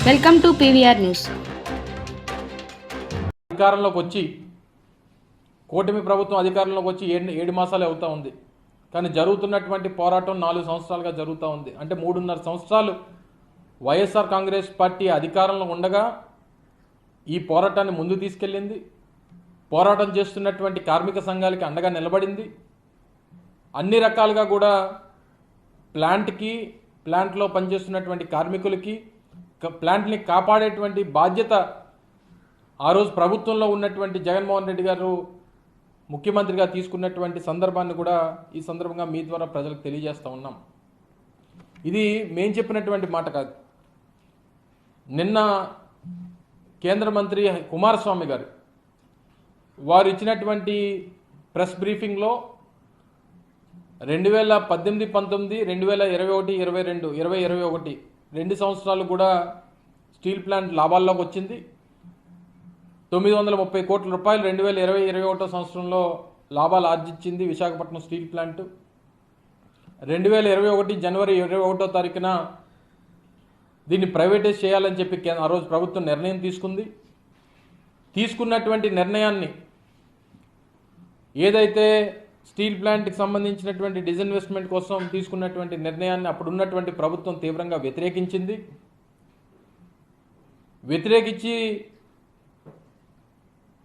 Welcome to PVR news. అధికారంలోకి వచ్చి కూటమి ప్రభుత్వం అధికారంలోకి వచ్చి 7 మాసాలే అవుతా ఉంది. కానీ జరుగుతున్నటువంటి పోరాటం 4 సంవత్సరాలుగా జరుగుతూ ఉంది. అంటే 3.5 సంవత్సరాలు వైఎస్ఆర్ కాంగ్రెస్ పార్టీ అధికారంలో ఉండగా ఈ పోరాటాన్ని ముందు తీసుకెళ్ళింది. పోరాటం చేస్తున్నటువంటి కార్మిక సంఘాలకి అండగా నిలబడింది. అన్ని రకాలుగా కూడా ప్లాంట్లో పనిచేస్తున్నటువంటి కార్మికులకి ప్లాంట్ని కాపాడేటువంటి బాధ్యత ఆ రోజు ప్రభుత్వంలో ఉన్నటువంటి జగన్మోహన్ రెడ్డి గారు ముఖ్యమంత్రిగా తీసుకున్నటువంటి సందర్భాన్ని కూడా ఈ సందర్భంగా మీ ద్వారా ప్రజలకు తెలియజేస్తూ ఉన్నాం. ఇది మేం చెప్పినటువంటి మాట కాదు. నిన్న కేంద్ర మంత్రి కుమారస్వామి గారు వారు ఇచ్చినటువంటి ప్రెస్ బ్రీఫింగ్లో 2018, 19, 2021, 22, 2021 2 సంవత్సరాలు కూడా స్టీల్ ప్లాంట్ లాభాల్లోకి వచ్చింది. 930 కోట్ల రూపాయలు 2020-21 సంవత్సరంలో లాభాలు ఆర్జించింది విశాఖపట్నం స్టీల్ ప్లాంట్. 2021 జనవరి 21వ తారీఖున దీన్ని ప్రైవేటైజ్ చేయాలని చెప్పి ఆ రోజు ప్రభుత్వం నిర్ణయం తీసుకుంది. తీసుకున్నటువంటి నిర్ణయాన్ని ఏదైతే స్టీల్ ప్లాంట్కి సంబంధించినటువంటి డిజిన్వెస్ట్మెంట్ కోసం తీసుకున్నటువంటి నిర్ణయాన్ని అప్పుడున్నటువంటి ప్రభుత్వం తీవ్రంగా వ్యతిరేకించింది. వ్యతిరేకించి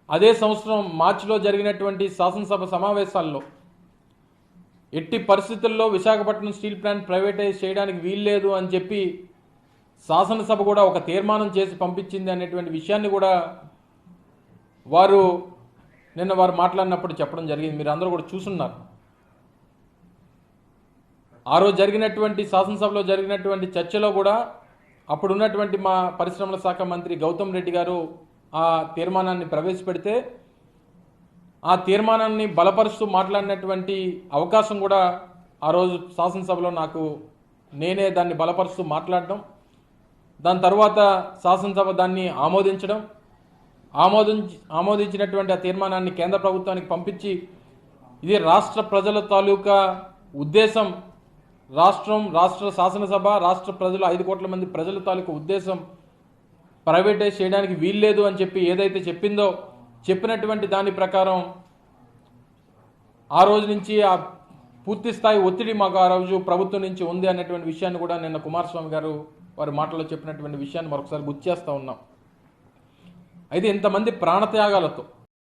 అదే సంవత్సరం మార్చిలో జరిగినటువంటి శాసనసభ సమావేశాల్లో ఎట్టి పరిస్థితుల్లో విశాఖపట్నం స్టీల్ ప్లాంట్ ప్రైవేటైజ్ చేయడానికి వీల్లేదు అని చెప్పి శాసనసభ కూడా ఒక తీర్మానం చేసి పంపించింది అనేటువంటి విషయాన్ని కూడా వారు మాట్లాడినప్పుడు చెప్పడం జరిగింది. మీరు అందరూ కూడా చూస్తున్నారు. ఆ రోజు జరిగినటువంటి శాసనసభలో జరిగినటువంటి చర్చలో కూడా అప్పుడున్నటువంటి మా పరిశ్రమల శాఖ మంత్రి గౌతమ్ రెడ్డి గారు ఆ తీర్మానాన్ని ప్రవేశపెడితే ఆ తీర్మానాన్ని బలపరుస్తూ మాట్లాడినటువంటి అవకాశం కూడా ఆ రోజు శాసనసభలో నేనే దాన్ని బలపరుస్తూ మాట్లాడడం, దాని తర్వాత శాసనసభ దాన్ని ఆమోదించినటువంటి ఆ తీర్మానాన్ని కేంద్ర ప్రభుత్వానికి పంపించి ఇది రాష్ట్ర ప్రజల తాలూకా ఉద్దేశం, రాష్ట్ర శాసనసభ రాష్ట్ర ప్రజలు 5 కోట్ల మంది ప్రజల తాలూకా ఉద్దేశం ప్రైవేటైజ్ చేయడానికి వీల్లేదు అని చెప్పి ఏదైతే చెప్పినటువంటి దాని ప్రకారం ఆ రోజు నుంచి ఆ పూర్తి స్థాయి ఒత్తిడి మాకు ఆ రోజు ప్రభుత్వం నుంచి ఉంది అనేటువంటి విషయాన్ని కూడా నిన్న కుమారస్వామి గారు వారి మాటల్లో చెప్పినటువంటి విషయాన్ని మరొకసారి గుర్తు చేస్తూ ఉన్నాం. అయితే ఇంతమంది ప్రాణత్యాగాలతో